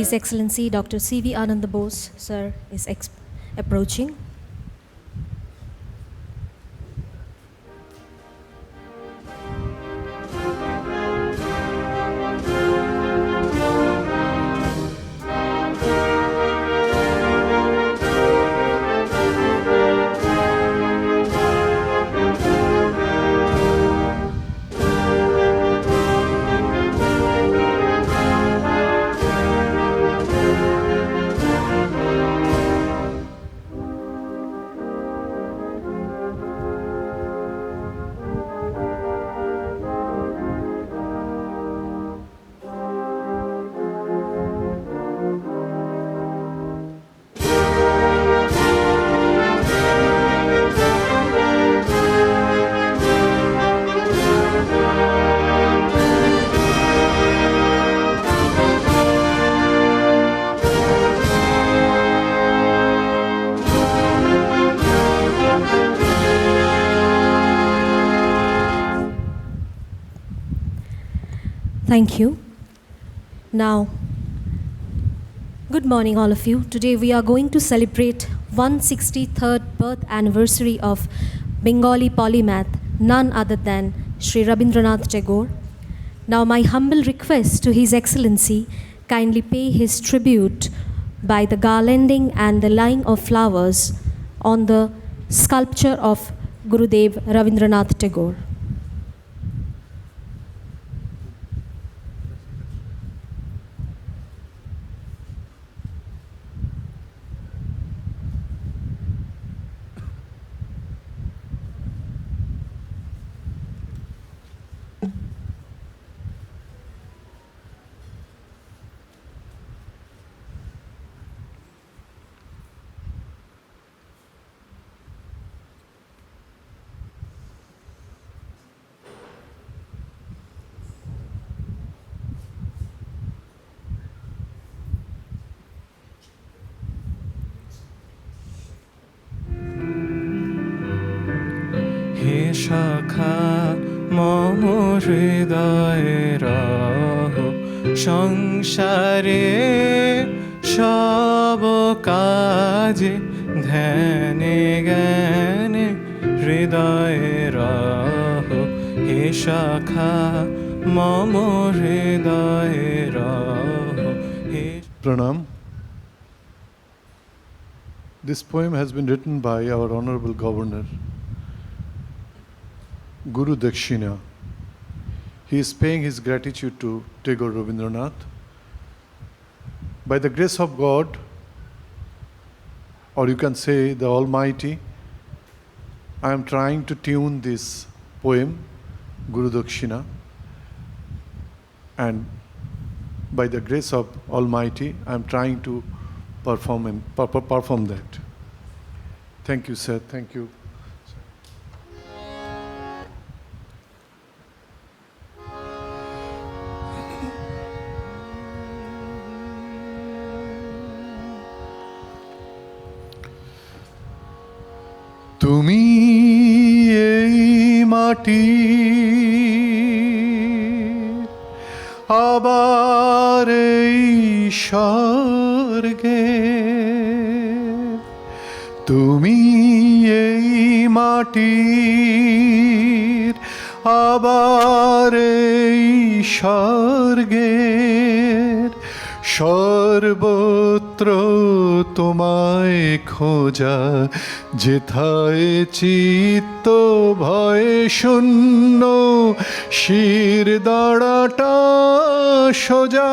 His Excellency Dr. C.V. Ananda Bose, sir, is approaching. Thank you. Now, good morning all of you. Today we are going to celebrate 163rd birth anniversary of Bengali polymath, none other than Sri Rabindra Tagore. Now my humble request to His Excellency, kindly pay his tribute by the garlanding and the laying of flowers on the sculpture of Gurudev Rabindranath Tagore. হে সখা মম হৃদয়ে রহ সংসারে সব কাজে ধ্যানে জ্ঞানে হৃদয়ে রহ হে সখা মম হৃদয়ে রহ হে Pranam. This poem has been written by our Honorable Governor, Guru Dakshina. He is paying his gratitude to Tagore Rabindranath. By the grace of God, or you can say the Almighty, I am trying to tune this poem, Guru Dakshina, and by the grace of Almighty, I am trying to perform that. Thank you, sir. Thank you. তুমি এই মাটি আবার এই স্বর্গে তুমি এই মাটির আবার এই স্বর্গের সর্বত্র তোমায় খোঁজা যেথায় চিত্ত ভয়ে শূন্য শির দাঁড়াটা সোজা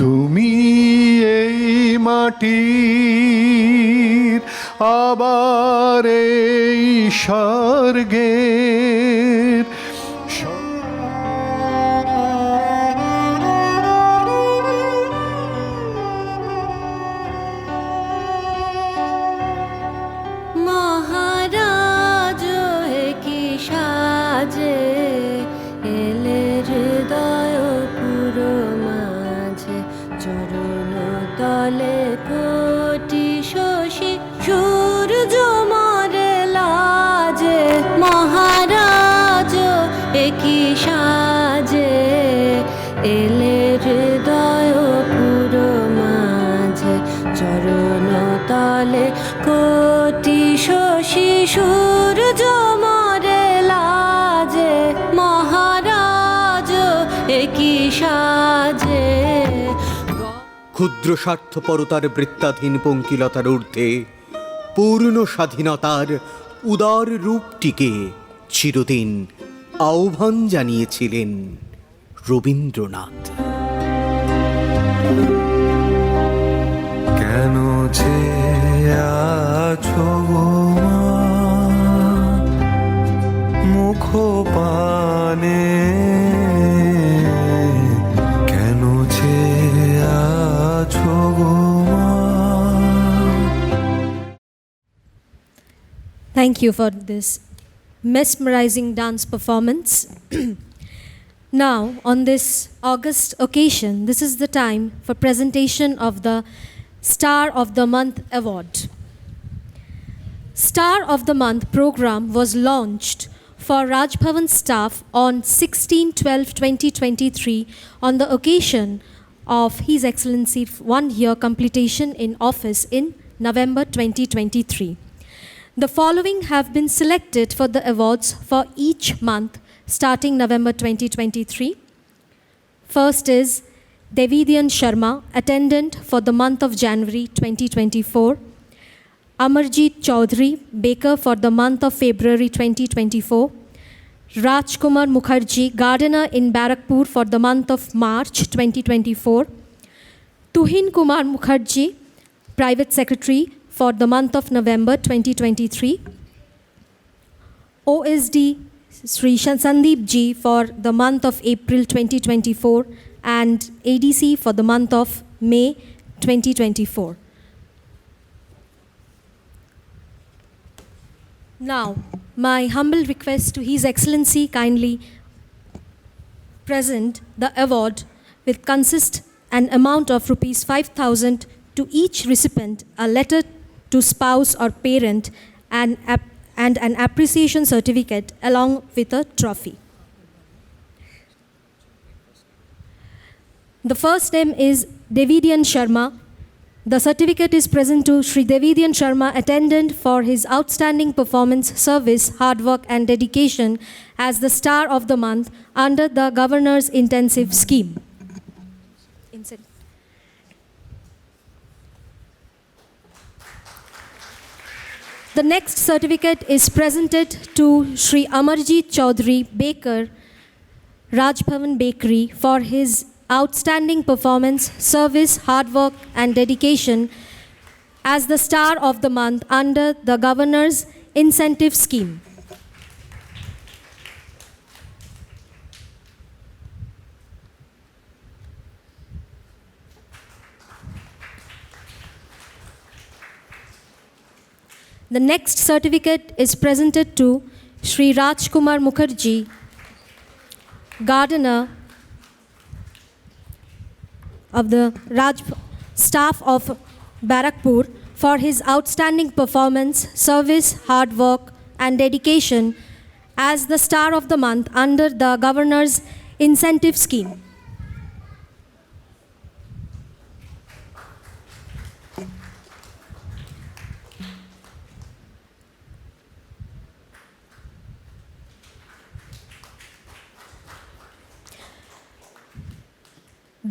তুমি এই মাটির আবার এই স্বর্গের তলে কোটি শশী সূর্য মরে লা ক্ষুদ্র স্বার্থপরতার বৃত্তাধীন পঙ্কিলতার ঊর্ধ্বে পূর্ণ স্বাধীনতার উদার রূপটিকে চিরদিন আহ্বান জানিয়েছিলেন রবীন্দ্রনাথ। কেন যে আছো গো মা, মুখ পানে কেন যে আছো গো মা। Thank you for this mesmerizing dance performance. Now, on this August occasion, this is the time for presentation of the Star of the Month Award. Star of the Month program was launched for Raj Bhavan staff on 16/12/2023 on the occasion of His Excellency 1-year completion in office in November 2023. The following have been selected for the awards for each month starting November 2023. First is Devidyan Sharma, attendant for the month of January 2024. Amarjeet Chaudhary, baker for the month of February 2024. Rajkumar Mukherjee, gardener in Barakpur for the month of March 2024. Tuhin Kumar Mukherjee, private secretary for the month of November 2023. OSD Sri Sandeep Ji for the month of April 2024 and ADC for the month of May 2024. Now, my humble request to His Excellency kindly present the award will consist an amount of rupees 5,000 to each recipient, a letter to spouse or parent, and an appreciation certificate along with a trophy. The first name is Devidyan Sharma. The certificate is present to Sri Devidyan Sharma, attendant for his outstanding performance, service, hard work and dedication as the Star of the Month under the Governor's Intensive Scheme. The next certificate is presented to Sri Amarjeet Chaudhary, baker, Raj Bhavan Bakery, for his outstanding performance, service, hard work and dedication as the Star of the Month under the Governor's Incentive Scheme. The next certificate is presented to Sri Rajkumar Mukherjee, gardener of the staff of Barakpur, for his outstanding performance, service, hard work and dedication as the Star of the Month under the Governor's Incentive Scheme.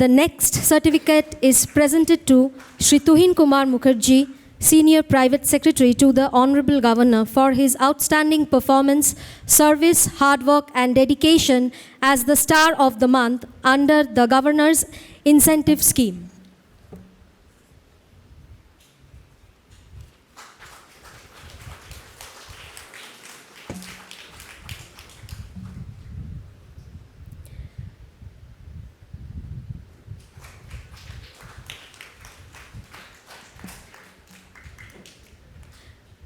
The next certificate is presented to Sri Tuhin Kumar Mukherjee, Senior Private Secretary to the Honorable Governor, for his outstanding performance, service, hard work and dedication as the Star of the Month under the Governor's Incentive Scheme.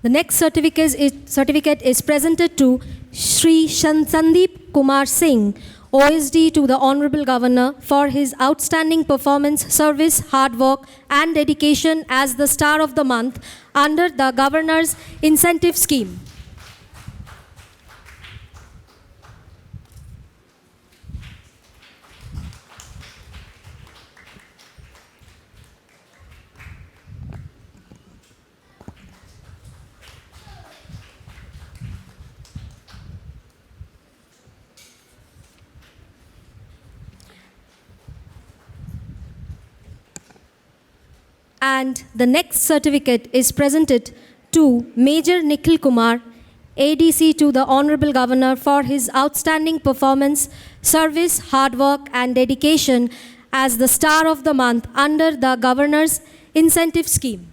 The next certificate is presented to Sri Sandeep Kumar Singh, OSD to the Honorable Governor, for his outstanding performance, service, hard work and dedication as the Star of the Month under the Governor's Incentive Scheme. And the next certificate is presented to Major Nikhil Kumar, ADC to the Honorable Governor for his outstanding performance, service, hard work and dedication as the Star of the Month under the Governor's Incentive Scheme.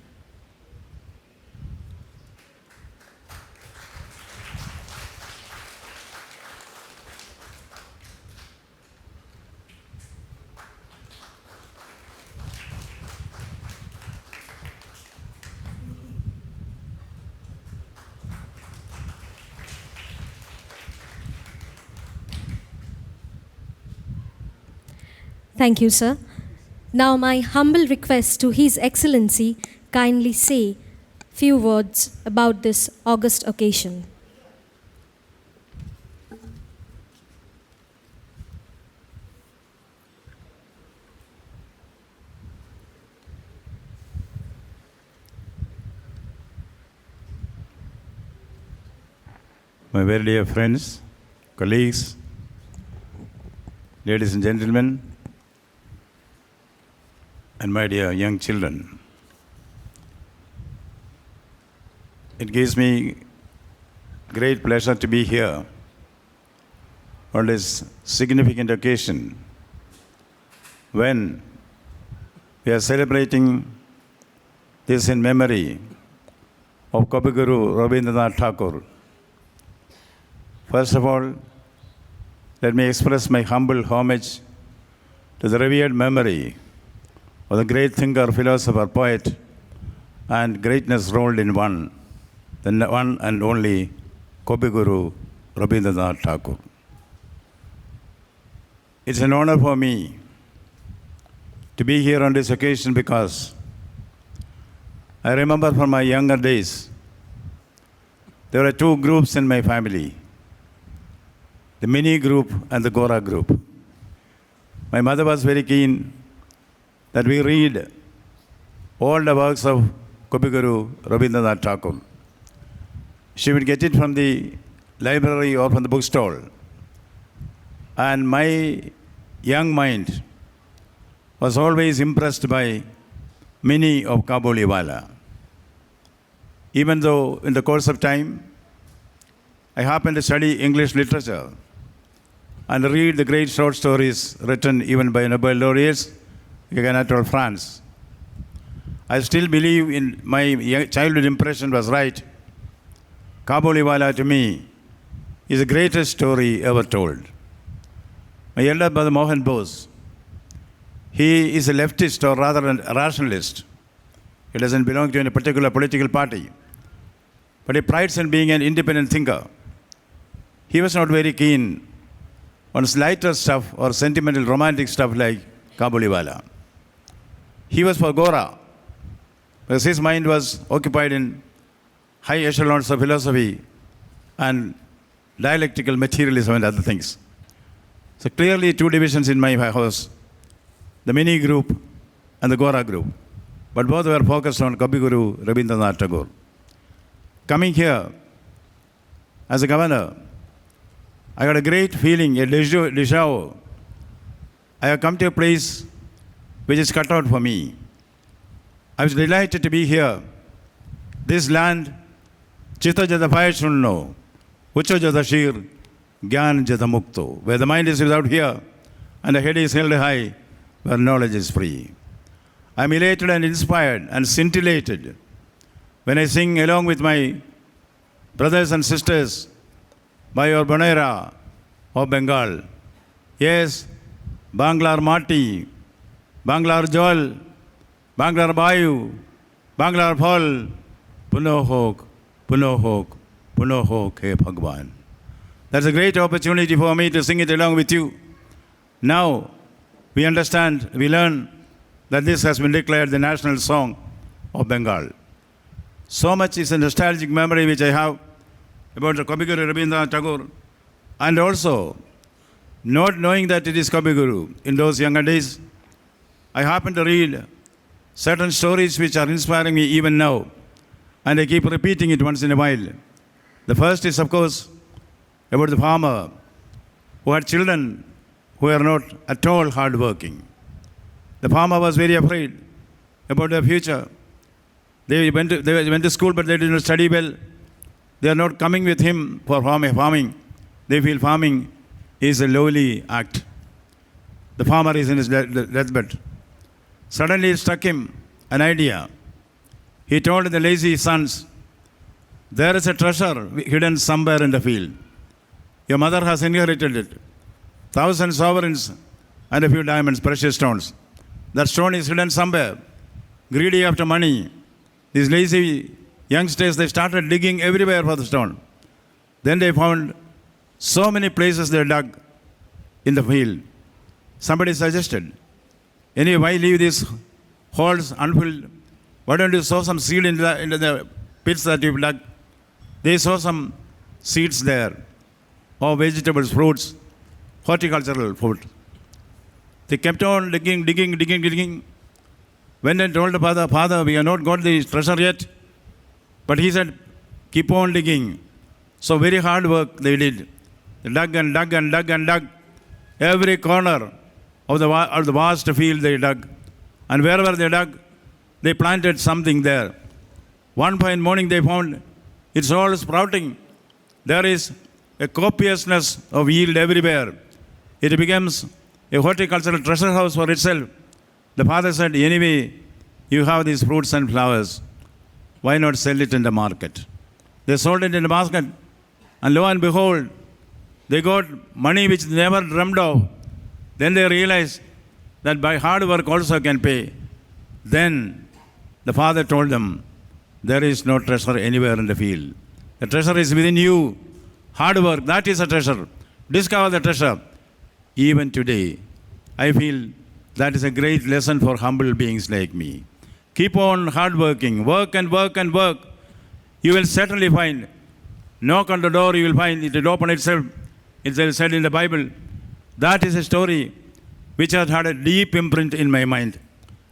Thank you, sir. Now my humble request to His Excellency, kindly say few words about this august occasion. My very dear friends, colleagues, ladies and gentlemen, and my dear young children, it gives me great pleasure to be here on this significant occasion when we are celebrating this in memory of Kabiguru Rabindra Tagore. First of all, let me express my humble homage to the revered memory of the great thinker, philosopher, poet, and greatness rolled in one, the one and only Kabiguru Rabindra Tagore. It's an honor for me to be here on this occasion because I remember from my younger days, there were two groups in my family, the Mini group and the Gora group. My mother was very keen that we read all the works of Kabiguru Rabindra Tagore. She would get it from the library or from the bookstall. And my young mind was always impressed by Mini of Kabuliwala. Even though in the course of time, I happened to study English literature and read the great short stories written even by Nobel laureates, Anatole France. I still believe in my childhood impression was right. Kabuliwala to me is the greatest story ever told. My elder brother Mohan Bose, he is a leftist or rather a rationalist. He doesn't belong to any particular political party. But he prides in being an independent thinker. He was not very keen on lighter stuff or sentimental romantic stuff like Kabuliwala. He was for Gora, because his mind was occupied in high echelons of philosophy and dialectical materialism and other things. So clearly two divisions in my house, the Mini group and the Gora group. But both were focused on Kabiguru Rabindra Tagore. Coming here as a governor, I got a great feeling, a déjà vu. I have come to a place which is cut out for me. I was delighted to be here. This land, Chitta Jata Payashunno, Ucha Jata Shir, Gyan Jata Mukto, where the mind is without fear and the head is held high, where knowledge is free. I am elated and inspired and scintillated when I sing along with my brothers and sisters by your Bonaira of Bengal. Yes, Banglar Mati, Banglar Jol, Banglar Bayu, Banglar Phol, Punohok, Punohok, Punohok, He Bhagwan. That's a great opportunity for me to sing it along with you. Now, we understand, we learn that this has been declared the national song of Bengal. So much is a nostalgic memory which I have about the Kabiguru Rabindra Tagore, and also not knowing that it is Kabiguru. In those younger days, I happen to read certain stories which are inspiring me even now, and I keep repeating it once in a while. The first is, of course, about the farmer who had children who were not at all hardworking. The farmer was very afraid about their future. They went to school, but they did not study well. They are not coming with him for farming. They feel farming is a lowly act. The farmer is in his deathbed. Suddenly it struck him an idea. He told the lazy sons, there is a treasure hidden somewhere in the field. Your mother has inherited it. 1,000 sovereigns and a few diamonds, precious stones. That stone is hidden somewhere. Greedy after money. These lazy youngsters, they started digging everywhere for the stone. Then they found so many places they dug in the field. Somebody suggested, anyway, why leave these holes unfilled? Why don't you sow some seed into the pits that you've dug? They saw some seeds there, or vegetables, fruits, horticultural food. They kept on digging. When they told the father, we have not got the treasure yet. But he said, keep on digging. So very hard work they did. They dug and dug. Every corner of the vast field they dug. And wherever they dug, they planted something there. One fine morning they found it's all sprouting. There is a copiousness of yield everywhere. It becomes a horticultural treasure house for itself. The father said, anyway, you have these fruits and flowers. Why not sell it in the market? They sold it in the market. And lo and behold, they got money which they never dreamed of. Then they realized that by hard work also can pay. Then the father told them, there is no treasure anywhere in the field. The treasure is within you. Hard work, that is a treasure. Discover the treasure. Even today, I feel that is a great lesson for humble beings like me. Keep on hard working. Work and work and work. You will certainly find. Knock on the door, you will find it will open itself. It is said in the Bible. That is a story which has had a deep imprint in my mind.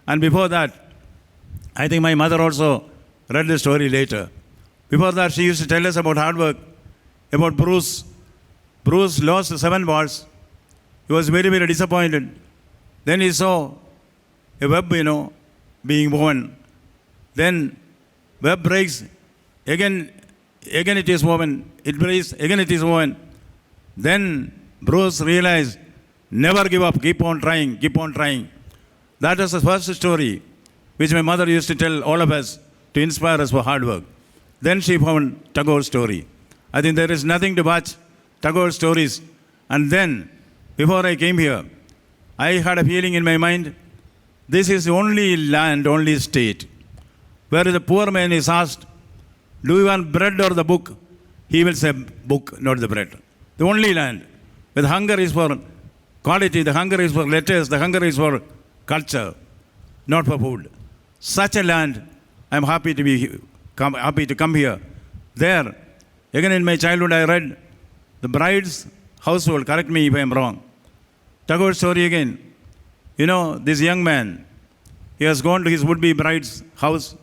And before that, I think my mother also read the story later. Before that, she used to tell us about hard work, about Bruce. Bruce lost 7 balls. He was very, very disappointed. Then he saw a web, being woven. Then web breaks. Again it is woven. It breaks. Again it is woven. Then Bruce realized, never give up. Keep on trying. Keep on trying. That was the first story which my mother used to tell all of us to inspire us for hard work. Then she found Tagore's story. I think there is nothing to watch Tagore's stories. And then, before I came here, I had a feeling in my mind, this is the only land, only state, where the poor man is asked, do you want bread or the book? He will say, book, not the bread. The only land. Where the hunger is for quality, the hunger is for letters, the hunger is for culture, not for food. Such a land, I am happy to come here. There, again in my childhood I read, the bride's household, correct me if I am wrong. Tagore's story again. This young man, he has gone to his would-be bride's house.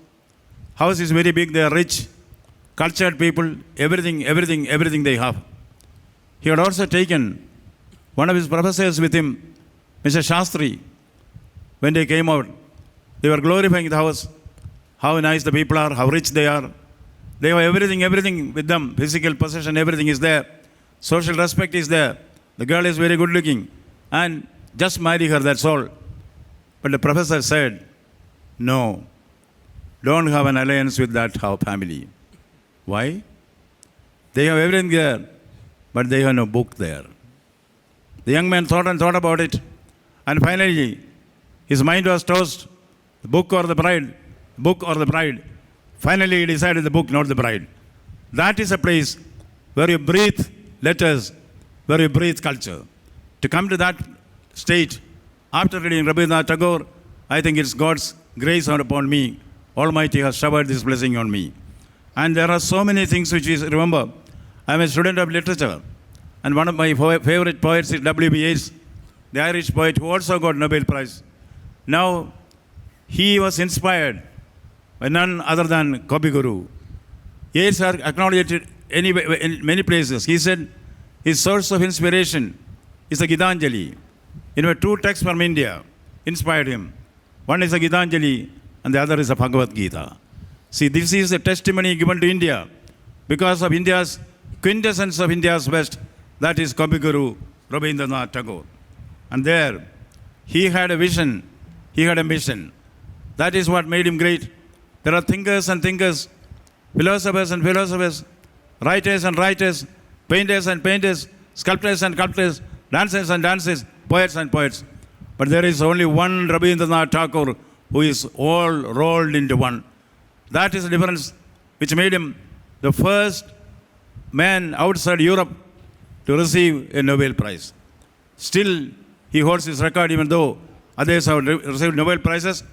House is very big, they are rich, cultured people, everything they have. He had also taken one of his professors with him, Mr. Shastri. When they came out, they were glorifying the house, how nice the people are, how rich they are. They have everything with them, physical possession, everything is there. Social respect is there. The girl is very good looking. And just marry her, that's all. But the professor said, no, don't have an alliance with that family. Why? They have everything there, but they have no book there. The young man thought about it, and finally, his mind was tossed, the book or the bride, book or the bride. Finally, he decided the book, not the bride. That is a place where you breathe letters, where you breathe culture. To come to that state, after reading Rabindra Tagore, I think it's God's grace upon me. Almighty has showered this blessing on me. And there are so many things which we remember. I'm a student of literature. And one of my favorite poets is W.B. Yeats, the Irish poet who also got Nobel Prize. Now, he was inspired by none other than Kavi Guru. Yeats are acknowledged in many places. He said his source of inspiration is the Gitanjali. 2 texts from India inspired him. One is the Gitanjali, and the other is the Bhagavad Gita. See, this is a testimony given to India because of India's quintessence of India's West, that is Kabiguru Rabindra Tagore. And there, he had a vision, he had a mission. That is what made him great. There are thinkers and thinkers, philosophers and philosophers, writers and writers, painters and painters, sculptors and sculptors, dancers and dancers, poets and poets. But there is only one Rabindranath Tagore who is all rolled into one. That is the difference which made him the first man outside Europe to receive a Nobel Prize. Still, he holds his record even though others have received Nobel Prizes.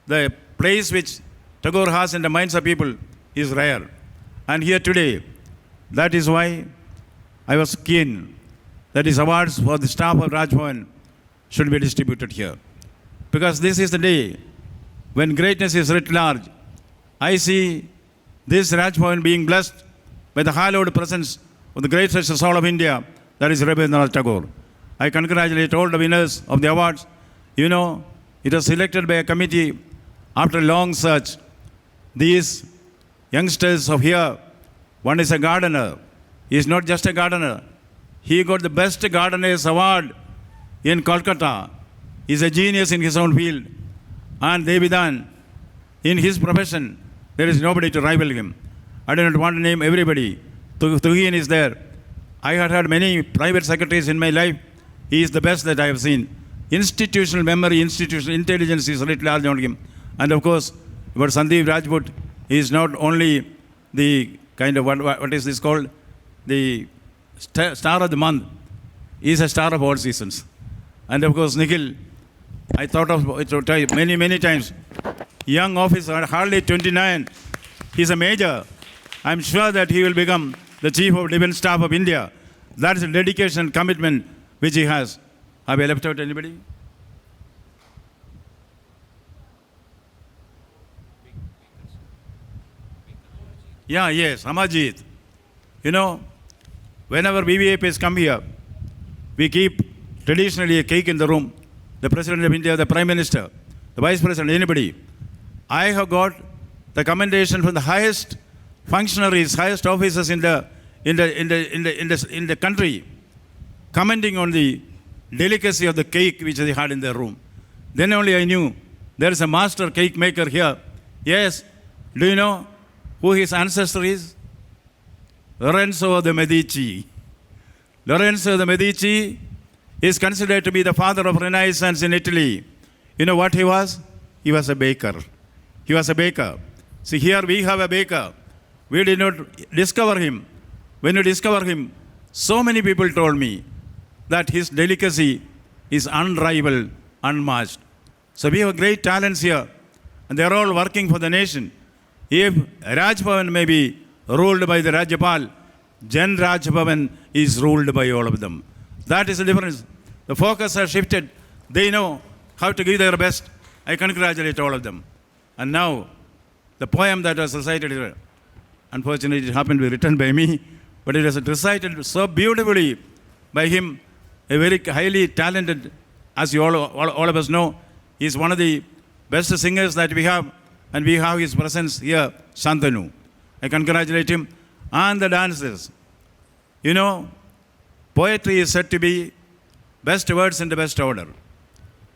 The place which Tagore has in the minds of people is rare. And here today, that is why I was keen that his awards for the staff of Raj Bhavan should be distributed here. Because this is the day when greatness is writ large. I see this Raj Bhavan being blessed by the hallowed presence of the greatest soul of India, that is Rabindranath Tagore. I congratulate all the winners of the awards. You know, it was selected by a committee after a long search. These youngsters of here, one is a gardener. He is not just a gardener. He got the best gardeners award in Kolkata. He is a genius in his own field. And Devidan, in his profession, there is nobody to rival him. I do not want to name everybody. Tuhin is there. I had had many private secretaries in my life. He is the best that I have seen. Institutional memory, institutional intelligence is writ large on him. And of course, about Sandeep Rajput, he is not only the kind of, what is this called? The star of the month. He is a star of all seasons. And of course, Nikhil, I thought of it many times. Young officer, hardly 29. He's a major. I'm sure that he will become the Chief of Defence Staff of India. That is a dedication and commitment which he has. Have I left out anybody? Yeah, yes, Amajit. You know, whenever VVIPs come here, we keep traditionally a cake in the room. The President of India, the Prime Minister, the Vice President, anybody. I have got the commendation from the highest functionaries, highest officers in the country, commenting on the delicacy of the cake which they had in their room. Then only I knew there is a master cake maker here. Yes, do you know who his ancestor is? Lorenzo de Medici. Lorenzo de Medici is considered to be the father of Renaissance in Italy. You know what he was? He was a baker. He was a baker. See, here we have a baker. We did not discover him. When we discover him, so many people told me that his delicacy is unrivaled, unmatched. So we have great talents here, and they are all working for the nation. If Raj Bhavan may be ruled by the Rajyapal, Jan Raj Bhavan is ruled by all of them. That is the difference. The focus has shifted. They know how to give their best. I congratulate all of them. And now, the poem that was recited here, unfortunately it happened to be written by me, but it was recited so beautifully by him, a very highly talented, as you all of us know, he is one of the best singers that we have, and we have his presence here, Shantanu. I congratulate him and the dancers. You know, poetry is said to be best words in the best order.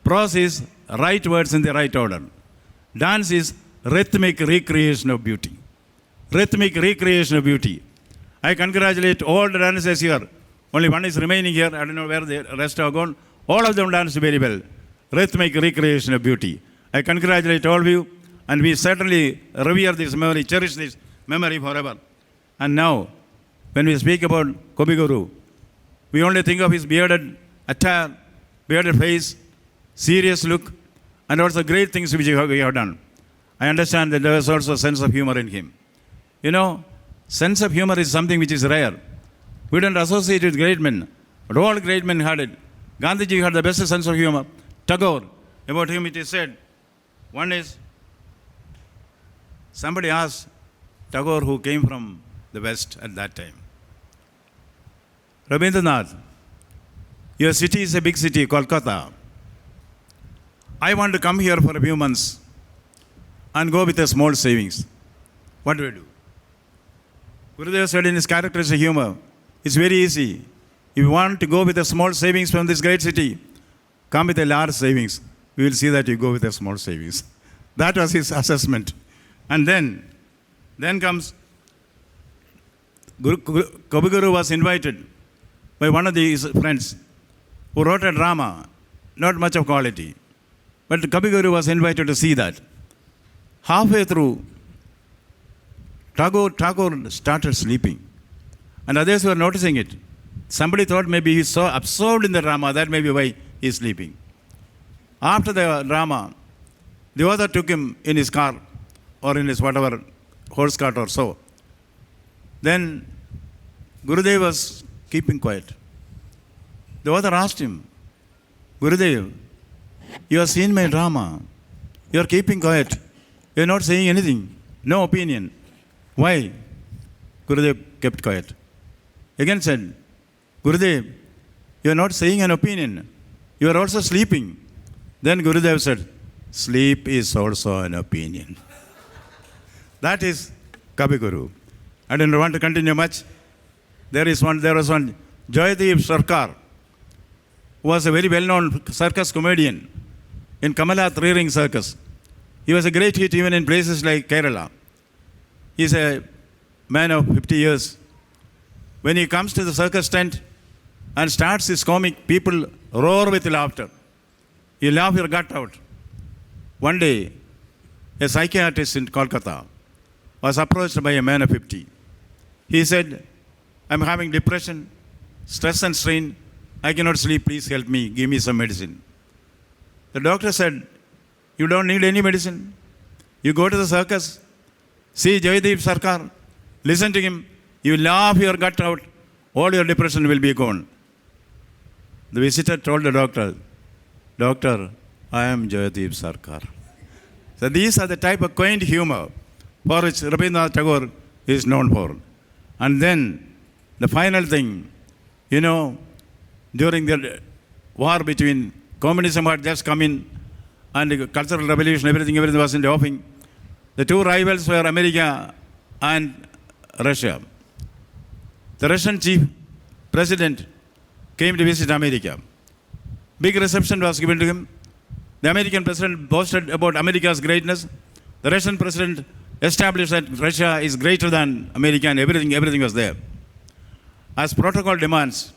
Prose is right words in the right order. Dance is rhythmic recreation of beauty. Rhythmic recreation of beauty. I congratulate all the dancers here. Only one is remaining here. I don't know where the rest have gone. All of them dance very well. Rhythmic recreation of beauty. I congratulate all of you, and we certainly revere this memory, cherish this memory forever. And now, when we speak about Kabiguru, we only think of his bearded attire, bearded face, serious look, and also great things which we have done. I understand that there is also a sense of humor in him. You know, sense of humor is something which is rare. We don't associate with great men, but all great men had it. Gandhiji had the best sense of humor. Tagore, about him it is said, one is, somebody asked Tagore who came from the West at that time. Rabindranath, your city is a big city, Kolkata. I want to come here for a few months. and go with a small savings. What do I do? Gurudev said in his characteristic humor, it's very easy. If you want to go with a small savings from this great city, come with a large savings. We will see that you go with a small savings. That was his assessment. And then comes Kabiguru was invited by one of his friends who wrote a drama, not much of quality. But Kabiguru was invited to see that. Halfway through, Tagore started sleeping. And others were noticing it. Somebody thought maybe he's so absorbed in the drama, that may be why he's sleeping. After the drama, the author took him in his car or in his whatever, horse cart or so. Then Gurudev was keeping quiet. The author asked him, Gurudev, you have seen my drama. You are keeping quiet. You are not saying anything. No opinion. Why? Gurudev kept quiet. Again said, Gurudev, you are not saying an opinion. You are also sleeping. Then Gurudev said, sleep is also an opinion. That is Kabiguru. I don't want to continue much. There was one, Jayadeep Sarkar, who was a very well-known circus comedian in Kamala Three-Ring Circus. He was a great hit even in places like Kerala. He's a man of 50 years. When he comes to the circus tent and starts his comic, people roar with laughter. You laugh your gut out. One day, a psychiatrist in Kolkata was approached by a man of 50. He said, I'm having depression, stress and strain. I cannot sleep. Please help me. Give me some medicine. The doctor said, you don't need any medicine. You go to the circus, see Jayadeep Sarkar, listen to him. You laugh your gut out. All your depression will be gone. The visitor told the doctor, Doctor, I am Jayadeep Sarkar. So these are the type of quaint humor for which Rabindra Tagore is known for. And then the final thing, during the war between communism had just come in and the cultural revolution, everything was in the offing. The two rivals were America and Russia. The Russian chief president came to visit America. Big reception was given to him. The American president boasted about America's greatness. The Russian president established that Russia is greater than America and everything was there. As protocol demands,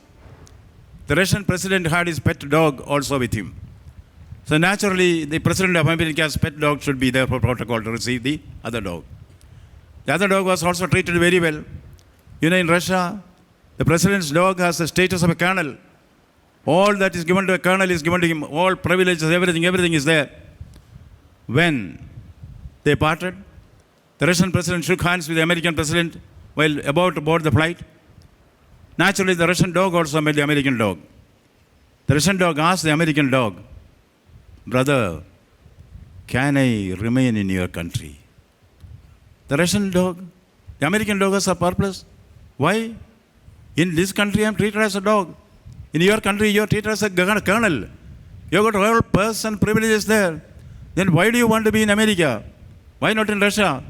the Russian president had his pet dog also with him. So naturally, the president of America's pet dog should be there for protocol to receive the other dog. The other dog was also treated very well. In Russia, the president's dog has the status of a colonel. All that is given to a colonel is given to him. All privileges, everything is there. When they parted, the Russian president shook hands with the American president while about to board the flight. Naturally, the Russian dog also met the American dog. The Russian dog asked the American dog, Brother, can I remain in your country? The Russian dog, the American dog was perplexed. Why? In this country, I am treated as a dog. In your country, you are treated as a colonel. You have got all person privileges there. Then why do you want to be in America? Why not in Russia?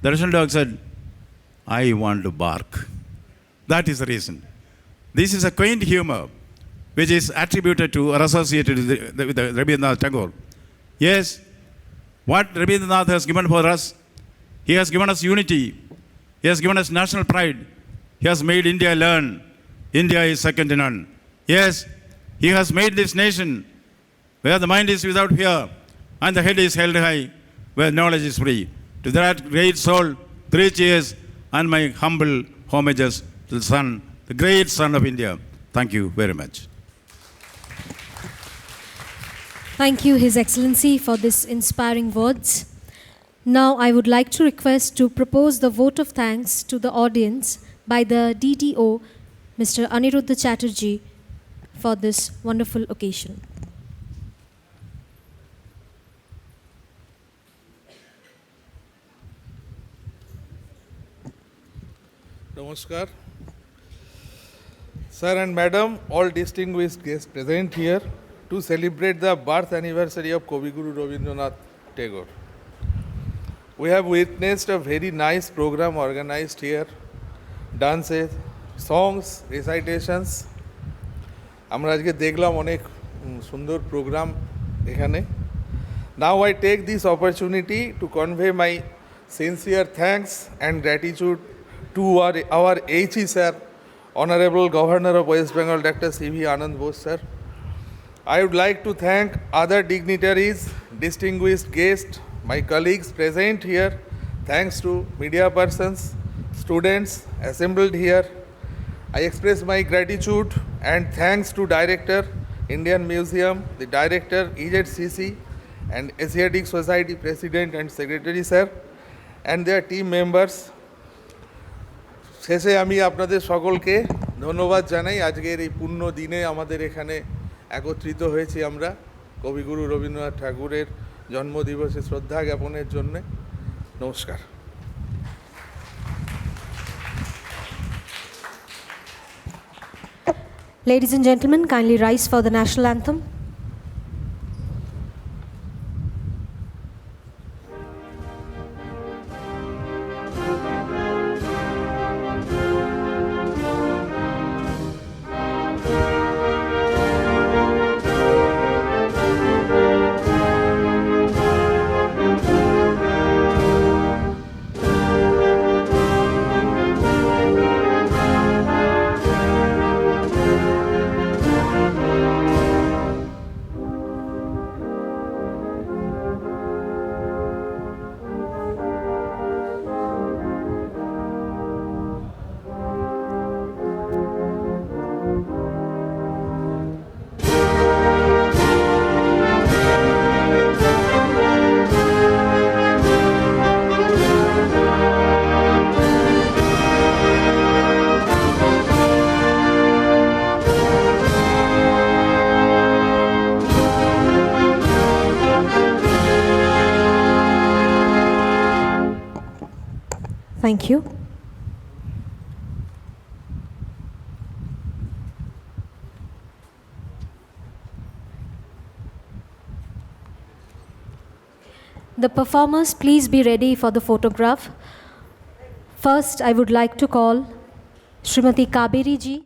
The Russian dog said, I want to bark. That is the reason. This is a quaint humor which is attributed to or associated with Rabindra Tagore. Yes, what Rabindranath has given for us, he has given us unity. He has given us national pride. He has made India learn. India is second to none. Yes, he has made this nation where the mind is without fear and the head is held high, where knowledge is free. To that great soul, 3 cheers and my humble homages to the son, the great son of India. Thank you very much. Thank you, His Excellency, for this inspiring words. Now I would like to request to propose the vote of thanks to the audience by the DTO, Mr. Aniruddha Chatterjee, for this wonderful occasion. Namaskar. Sir and Madam, all distinguished guests present here to celebrate the birth anniversary of Kavi Guru Rabindranath Tagore. We have witnessed a very nice program organized here. Dances, songs, recitations. আমরা আজকে দেখলাম অনেক সুন্দর programme এখানে। Now I take this opportunity to convey my sincere thanks and gratitude to our HE sir, Honorable Governor of West Bengal, Dr. C.V. Anand Bose sir. I would like to thank other dignitaries, distinguished guests, my colleagues present here. Thanks to media persons, students assembled here. I express my gratitude and thanks to Director, Indian Museum, the Director, EZCC, and Asiatic Society President and Secretary sir, and their team members. শেষে আমি আপনাদের সকলকে ধন্যবাদ জানাই। আজকের এই পুণ্য দিনে আমাদের এখানে একত্রিত হয়েছি আমরা কবিগুরু রবীন্দ্রনাথ ঠাকুরের জন্মদিবসে শ্রদ্ধা জ্ঞাপনের জন্য। নমস্কার। Ladies and gentlemen, kindly rise for the national anthem. Thank you. The performers, please be ready for the photograph. First, I would like to call Srimati Kaberi ji.